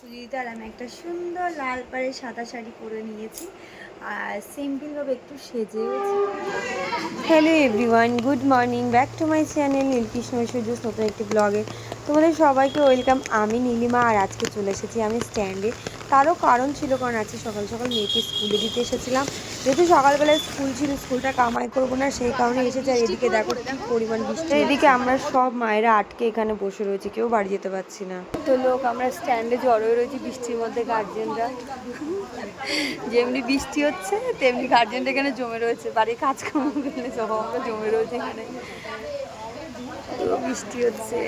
পুজোতে আর আমি একটা সুন্দর লাল পাড়ে সাদা শাড়ি পরে নিয়েছি আর সিম্পলভাবে একটু সেজেওছি। Hello everyone, good morning, back to my channel Nilkrishna Surya নতুন একটি ব্লগে তোমাদের সবাইকে ওয়েলকাম। আমি নীলিমা আর আজকে চলে এসেছি আমি স্ট্যান্ডে। তারও কারণ ছিল, কারণ আজকে সকাল সকাল মেয়েকে স্কুলে দিতে এসেছিলাম। যেহেতু সকালবেলায় স্কুল ছিল, স্কুলটা কামাই করবো না সেই কারণে এসেছে। আর এদিকে দেখো কি পরিমাণ বৃষ্টি, এদিকে আমরা সব মায়েরা আটকে এখানে বসে রয়েছি, কেউ বাড়ি যেতে পারছি না। তো লোক আমরা স্ট্যান্ডে জড়ো হয়ে রয়েছি বৃষ্টির মধ্যে, গার্জেনরা যেমনি বৃষ্টি হচ্ছে তেমনি গার্জেনরা এখানে জমে রয়েছে, বাড়ির কাজকর্ম করলে সব আমরা জমে রয়েছে এখানে। তো বৃষ্টি হচ্ছে।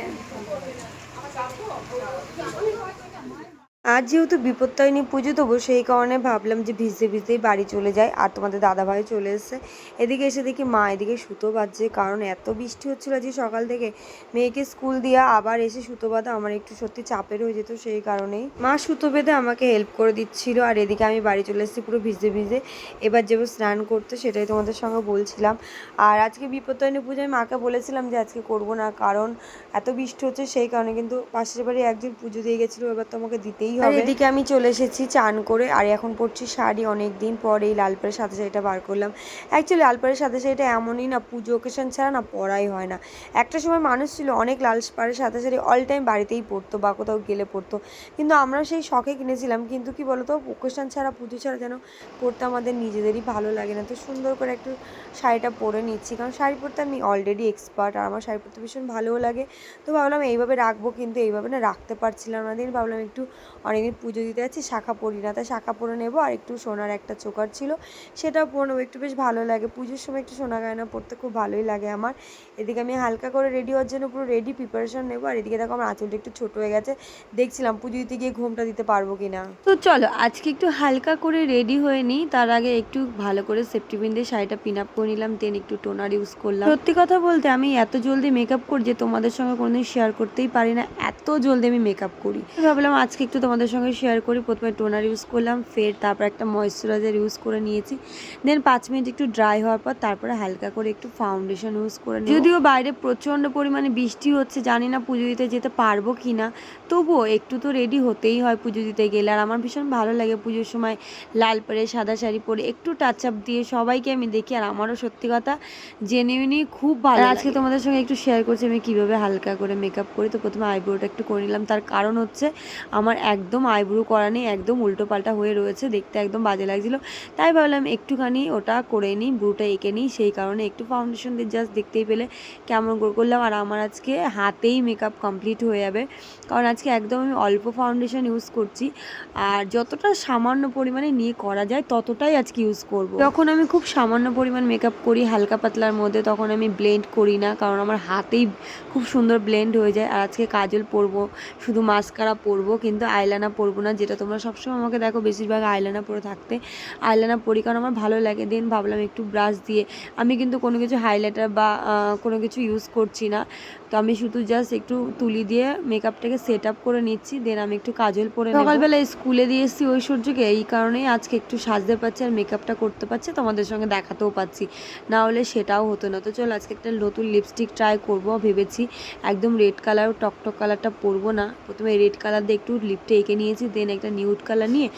আজ যেহেতু বিপত্তারিণী পুজো দেবো সেই কারণে ভাবলাম যে ভিজতে ভিজতেই বাড়ি চলে যায়। আর তোমাদের দাদাভাই চলে এসেছে। এদিকে এসে দেখি মা এদিকে সুতো বাঁধছে, কারণ এত বৃষ্টি হচ্ছিলো আজকে সকাল থেকে। মেয়েকে স্কুল দিয়ে আবার এসে সুতো বাঁধা আমার একটু সত্যি চাপের হয়ে যেত, সেই কারণেই মা সুতো বেঁধে আমাকে হেল্প করে দিচ্ছিল। আর এদিকে আমি বাড়ি চলে এসেছি পুরো ভিজে ভিজে। এবার যাবো স্নান করতে, সেটাই তোমাদের সঙ্গে বলছিলাম। আর আজকে বিপত্তারিণী পুজো আমি মাকে বলেছিলাম যে আজকে করবো না, কারণ এত বৃষ্টি হচ্ছে সেই কারণে। কিন্তু পাশের বাড়ি একজন পুজো দিয়ে গেছিলো, এবার তো আমাকে দিতেই হবে। আর এদিকে আমি চলে এসেছি চান করে, আর এখন পরছি শাড়ি। অনেক দিন পর এই লাল পাড়ের সাথে শাড়িটা বার করলাম। অ্যাকচুয়ালি লাল পাড়ের সাথে শাড়িটা এমনই না, পুজো ওকেশন ছাড়া না পরাই হয় না। একটা সময় মানুষ ছিল অনেক লাল পাড়ের সাথে শাড়ি অল টাইম বাড়িতেই পরতো বা কোথাও গেলে পরতো, কিন্তু আমরা সেই শখে কিনেছিলাম। কিন্তু কি বলতো, ওকেশন ছাড়া পুজো ছাড়া যেন পরতে আমাদের নিজেদেরই ভালো লাগে না। তো সুন্দর করে একটু শাড়িটা পরে নিচ্ছি, কারণ শাড়ি পরতে আমি অলরেডি এক্সপার্ট আর আমার শাড়ি পরতে ভীষণ ভালোও লাগে। তো ভাবলাম এইভাবে রাখবো, কিন্তু এইভাবে না রাখতে পারছিলাম না। দিন ভাবলাম একটু অনেকদিন পুজো দিতে যাচ্ছি, শাখা পরি না, তাই শাখা পরে নেবো। আর একটু সোনার একটা চোকার ছিল, সেটাও পরে নেবো, একটু বেশ ভালো লাগে। পুজোর সময় একটু সোনা গয়না পরতে খুব ভালোই লাগে আমার। এদিকে আমি হালকা করে রেডি হওয়ার জন্য পুরো রেডি প্রিপারেশন নেবো। আর এদিকে দেখো আমার আঁচলটা একটু ছোটো হয়ে গেছে, দেখছিলাম পুজো দিতে গিয়ে ঘুমটা দিতে পারবো কিনা। তো চলো আজকে একটু হালকা করে রেডি হয়ে নিই। তার আগে একটু ভালো করে সেফটি পিন দিয়ে শাড়িটা পিন আপ করে নিলাম, দেন একটু টোনার ইউজ করলাম। সত্যি কথা বলতে আমি এত জলদি মেকআপ করি যে তোমাদের সঙ্গে কোনোদিন শেয়ার করতেই পারি না, এত জলদি আমি মেকআপ করি। ভাবলাম আজকে একটু তোমাদের সঙ্গে শেয়ার করি। প্রথমে টোনার ইউজ করলাম, ফের তারপর একটা ময়েশ্চারাইজার ইউজ করে নিয়েছি। দেন 5 মিনিট একটু ড্রাই হওয়ার পর তারপরে হালকা করে একটু ফাউন্ডেশন ইউজ করে নিই। যদিও বাইরে প্রচণ্ড পরিমাণে বৃষ্টি হচ্ছে, জানি না পুজো দিতে যেতে পারবো কি না, তবুও একটু তো রেডি হতেই হয় পুজো দিতে গেলে। আর আমার ভীষণ ভালো লাগে পুজোর সময় লাল পরে সাদা শাড়ি পরে একটু টাচ আপ দিয়ে সবাইকে আমি দেখি, আর আমারও সত্যি কথা জেনুইনই খুব ভালো লাগে। আজকে তোমাদের সঙ্গে একটু শেয়ার করছি আমি কীভাবে হালকা করে মেকআপ করি। তো প্রথমে আইব্রোটা একটু করে নিলাম, তার কারণ হচ্ছে আমার একদম আইব্রো করা নেই, একদম উল্টো পাল্টা হয়ে রয়েছে, দেখতে একদম বাজে লাগছিলো। তাই ভাবলাম একটুখানি ওটা করে নিই, ব্রুটা এঁকে নিই। সেই কারণে একটু ফাউন্ডেশন দিয়ে জাস্ট দেখতেই পেলে কেমন করলাম। আর আমার আজকে হাতেই মেকআপ কমপ্লিট হয়ে যাবে, কারণ আজকে একদম আমি অল্প ফাউন্ডেশন ইউজ করছি। আর যতটা সামান্য পরিমাণে নিয়ে করা যায় ততটাই আজকে ইউজ করব। যখন আমি খুব সামান্য পরিমাণ মেকআপ করি হালকা পাতলার মধ্যে, তখন আমি ব্লেন্ড করি না, কারণ আমার হাতেই খুব সুন্দর ব্লেন্ড হয়ে যায়। আর আজকে কাজল পরবো, শুধু মাস্কারা পরবো, কিন্তু আইলানা পরবো না, যেটা তোমরা সবসময় আমাকে দেখো বেশিরভাগ আইলানা পরে থাকতে। আইলানা পরি কারণ আমার ভালো লাগে। দেন ভাবলাম একটু ব্রাশ দিয়ে, আমি কিন্তু কোনো কিছু হাইলাইটার বা কোনো কিছু ইউজ করছি না, তো আমি শুধু জাস্ট একটু তুলি দিয়ে মেকআপটাকে সেট আপ করে নিচ্ছি। দেন আমি একটু কাজল পরে নেব। সকালবেলা স্কুলে দিয়ে এসেছি ঐশ্বর্যকে, এই কারণেই আজকে একটু সাজতে পারছি আর মেকআপটা করতে পারছি, তোমাদের সঙ্গে দেখাতেও পাচ্ছি, না হলে সেটাও হতো না। তো চলো আজকে একটা নতুন লিপস্টিক ট্রাই করবো ভেবেছি। একদম রেড কালার, টকটক কালারটা পরবো না, প্রথমে রেড কালার দিয়ে একটু লিপটা এঁকে নিয়েছি। দেন একটা নিউড কালার নিয়ে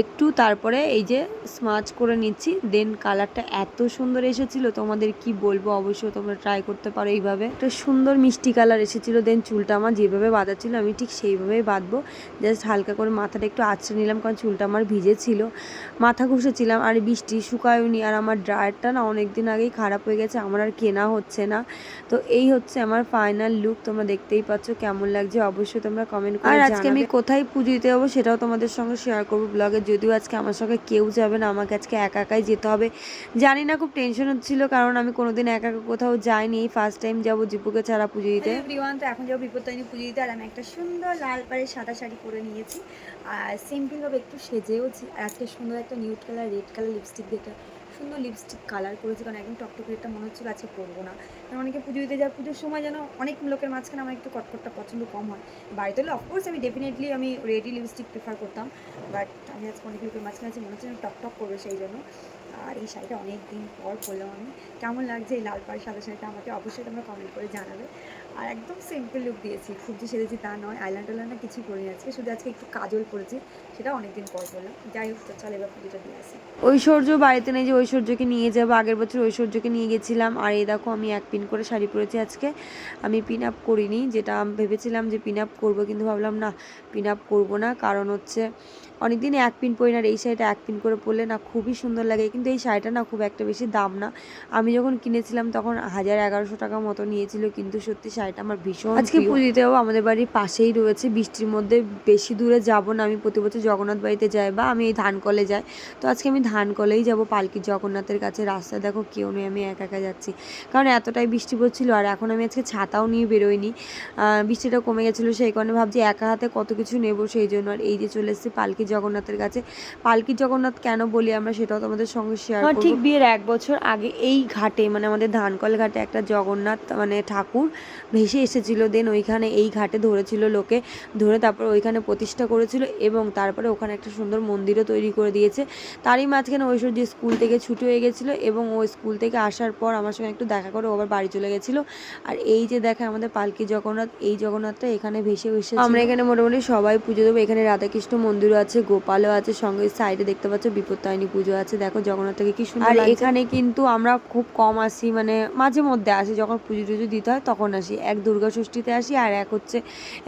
একটু তারপরে এই যে স্মাচ করে নিচ্ছি। দেন কালারটা এত সুন্দর এসেছিলো, তোমাদের কি বলবো, অবশ্যই তোমরা ট্রাই করতে পারো এইভাবে। একটা সুন্দর মিষ্টি কালার এসেছিলো। দেন চুলটা আমার যেভাবে বাঁধা ছিল আমি ঠিক সেইভাবেই বাঁধবো। জাস্ট হালকা করে মাথাটা একটু আঁচড়ে নিলাম, কারণ চুলটা আমার ভিজে ছিল, মাথা ঘষেছিলাম। আর বৃষ্টি শুকায়নি, আর আমার ড্রায়ারটা না অনেক দিন আগেই খারাপ হয়ে গেছে, আমার আর কেনা হচ্ছে না। তো এই হচ্ছে আমার ফাইনাল লুক, তোমরা দেখতেই পাচ্ছ কেমন লাগছে, অবশ্যই তোমরা কমেন্ট করে জানাবে। আর আজকে আমি কোথায় পুজো দিতে যাবো সেটাও তোমাদের সঙ্গে শেয়ার করবো ব্লগে। যদিও আজকে আমার সঙ্গে কেউ যাবে না, আমাকে আজকে একা একাই যেতে হবে। জানি না, খুব টেনশন হচ্ছিল, কারণ আমি কোনোদিন একা একা কোথাও যাইনি, ফার্স্ট টাইম যাবো জিপুকে ছাড়া পুজো দিতে। এভরিওয়ান, তো এখন যাবো বিপত্তারিণী পুজো দিতে। আর আমি একটা সুন্দর লাল পাড়ে সাদা শাড়ি পরে নিয়েছি আর সিম্পলভাবে একটু সেজেওছি। আর আজকে সুন্দর একটা nude colour red colour lipstick দিয়ে একটা সুন্দর লিপস্টিক কালার করেছি, কারণ একদম টকটক রেডটা মনে হচ্ছিলো আজকে পরবো না, কারণ অনেকে পুজো দিতে যায়, পুজোর সময় যেন অনেক লোকের মাঝখানে আমার একটু কটকটটা পছন্দ কম হয়। বাড়িতে হলে অফকোর্স আমি ডেফিনেটলি আমি রেডি লিপস্টিক প্রেফার করতাম, বাট আমি আজকে অনেক লোকের মাঝখানে আছে, মনে হচ্ছে টকটক করবে, সেই জন্য আর এই শাড়িটা অনেক দিন পর পরলাম আমি। কেমন লাগছে এই লাল পাড়ের সাদা শাড়িটা আমাকে অবশ্যই তোমরা কমেন্ট করে জানাবে। আর একদম সিম্পল লুক দিয়েছি, খুব যে সেরেছি তা নয়, আইল্যান্ড কিছুই করিনি আজকে, শুধু আজকে একটু কাজল পরেছি, সেটা অনেক দিন পর পরলাম। যাই হোক, তো চল এবার পুজোটা দিয়ে আসি। ঐশ্বর্য বাড়িতে নেই যে ঐশ্বর্যকে নিয়ে যাবো, আগের বছর ঐশ্বর্যকে নিয়ে গেছিলাম। আর এই দেখো আমি এক পিন করে শাড়ি পরেছি আজকে, আমি পিন আপ করিনি, যেটা আমি ভেবেছিলাম যে পিন আপ করবো, কিন্তু ভাবলাম না পিন আপ করবো না, কারণ হচ্ছে অনেকদিন এক পিন পরি না, আর এই শাড়িটা এক পিন করে পরলে না খুবই সুন্দর লাগে। কিন্তু এই শাড়িটা না খুব একটা বেশি দাম না, আমি যখন কিনেছিলাম তখন 1000-1100 টাকা মতো নিয়েছিল, কিন্তু সত্যি শাড়িটা আমার ভীষণ আজকে পুজোতেও আমাদের বাড়ির পাশেই রয়েছে, বৃষ্টির মধ্যে বেশি দূরে যাব না, আমি প্রতি বছর জগন্নাথ বাড়িতে যাই বা আমি এই ধানকলে যাই, তো আজকে আমি ধানকলেই যাব পালকির জগন্নাথের কাছে। রাস্তায় দেখো কেউ নেই, আমি একা একা যাচ্ছি, কারণ এতটাই বৃষ্টি পড়ছিল। আর এখন আমি আজকে ছাতাও নিয়ে বেরোইনি, বৃষ্টিটা কমে গেছিলো, সেই কারণে ভাবছি একা হাতে কত কিছু নেবো, সেই জন্য। আর এই যে চলে এসেছি পালকির জগন্নাথের কাছে। পালকির জগন্নাথ কেন বলি আমরা, সেটাও তোমাদের সঙ্গে শেয়ার করব। ঠিক বিয়ের 1 বছর আগে এই ঘাটে, মানে আমাদের ধানকল ঘাটে একটা জগন্নাথ মানে ঠাকুর ভেসে এসেছিল, দেন ওইখানে এই ঘাটে ধরেছিল লোকে, ধরে তারপর ওইখানে প্রতিষ্ঠা করেছিল, এবং তারপরে ওখানে একটা সুন্দর মন্দিরও তৈরি করে দিয়েছে। তারই মাঝখানে ঐশ্বর্য স্কুল থেকে ছুটি হয়ে গেছিলো, এবং ও স্কুল থেকে আসার পর আমার সঙ্গে একটু দেখা করে ও আবার বাড়ি চলে গেছিলো। আর এই যে দেখা আমাদের পালকি জগন্নাথ, এই জগন্নাথটা এখানে ভেসে এসেছে। আমরা এখানে মোটামুটি সবাই পুজো দেবো, এখানে রাধাকৃষ্ণ মন্দিরও আছে, গোপালও আছে, সঙ্গে সাইডে দেখতে পাচ্ছ বিপত্তারিণী পুজো আছে। দেখো জগন্নাথটাকে কি সুন্দর। আর এখানে কিন্তু আমরা খুব কম আসি, মানে মাঝে মধ্যে আসি, যখন পুজো টুজো দিতে হয় তখন আসি। এক দুর্গা ষষ্ঠীতে আসি, আর এক হচ্ছে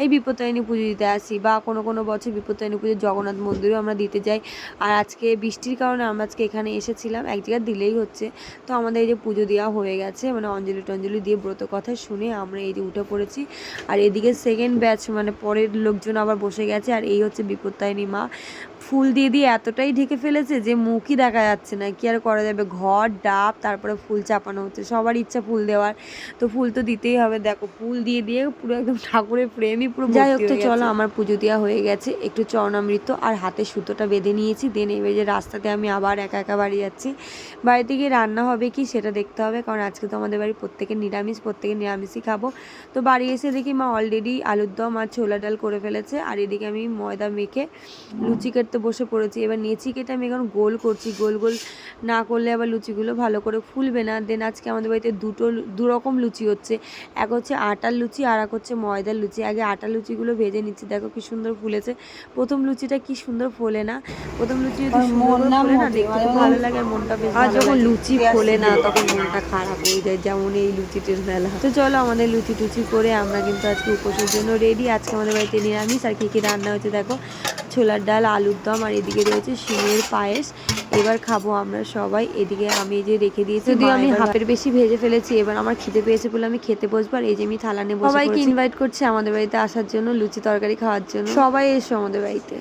এই বিপত্তারিণী পুজো দিতে আসি, বা কোনো কোনো বছর বিপত্তারিণী পুজো জগন্নাথ মন্দিরেও আমরা দিতে যাই। আর আজকে বৃষ্টির কারণে আমরা আজকে এখানে এসেছিলাম, এক জায়গায় দিলেই হচ্ছে। তো আমাদের এই যে পুজো দেওয়া হয়ে গেছে, মানে অঞ্জলি টঞ্জলি দিয়ে ব্রত কথা শুনে আমরা এই যে উঠে পড়েছি। আর এদিকে সেকেন্ড ব্যাচ, মানে পরের লোকজন আবার বসে গেছে। আর এই হচ্ছে বিপত্তারিণী মা, ফুল দিয়ে দিয়ে এতটাই ঢেকে ফেলেছে যে মুখই দেখা যাচ্ছে না, কি আর করা যাবে, ঘর ডাব তারপরে ফুল চাপানো হচ্ছে, সবার ইচ্ছা ফুল দেওয়ার, তো ফুল তো দিতেই হবে। দেখো ফুল দিয়ে দিয়ে পুরো একদম ঠাকুরের প্রেমই পুরো। যাই হোক, তো চলো আমার পুজো দেওয়া হয়ে গেছে, একটু চরণামৃত আর হাতে সুতোটা বেঁধে নিয়েছি, দেন এবার যে রাস্তাতে আমি আবার একা একা বাড়ি যাচ্ছি। বাড়িতে গিয়ে রান্না হবে কি সেটা দেখতে হবে, কারণ আজকে তো আমাদের বাড়ি প্রত্যেকের নিরামিষই খাবো। তো বাড়ি এসে দেখি মা অলরেডি আলুর দম আর ছোলা ডাল করে ফেলেছে, আর এদিকে আমি ময়দা মেখে লুচি কাটতে বসে পড়েছি। এবার নেচি কেটে আমি এখন গোল করছি, গোল গোল না করলে আবার লুচিগুলো ভালো করে ফুলবে না। দেন আজকে আমাদের বাড়িতে দু রকম লুচি হচ্ছে, এক হচ্ছে আটার লুচি আর এক হচ্ছে ময়দার লুচি। আগে আটার লুচিগুলো ভেজে নিচ্ছি, দেখো কি সুন্দর ফুলেছে। প্রথম লুচিটা কি সুন্দর ফোলে না, প্রথম লুচি যদি সুন্দর করে ফোলে না দেখতে খুব ভালো লাগে, আর মনটা বেশ ভালো লাগে। যখন লুচি ফোলে না তখন মনটা খারাপ হয়ে যায়, যেমন এই লুচিটির বেলা। তো চলো আমাদের লুচি টুচি করে আমরা কিন্তু আজকে উপোসের জন্য রেডি। আজকে আমাদের বাড়িতে নিরামিষ, আর কী কী রান্না হচ্ছে দেখো, ছোলার ডাল, আলুর দম, আর এদিকে রয়েছে সিমের পায়েস। এবার খাবো আমরা সবাই। এদিকে আমি যে রেখে দিয়েছি, যদিও আমি হাফের বেশি ভেজে ফেলেছি, এবার আমার খিদে পেয়েছে বলে আমি খেতে বসবো। আর এই যে আমি থালা নিয়ে বসে পড়েছি। সবাইকে ইনভাইট করছি আমাদের বাড়িতে আসার জন্য, লুচি তরকারি খাওয়ার জন্য, সবাই এসো আমাদের বাড়িতে।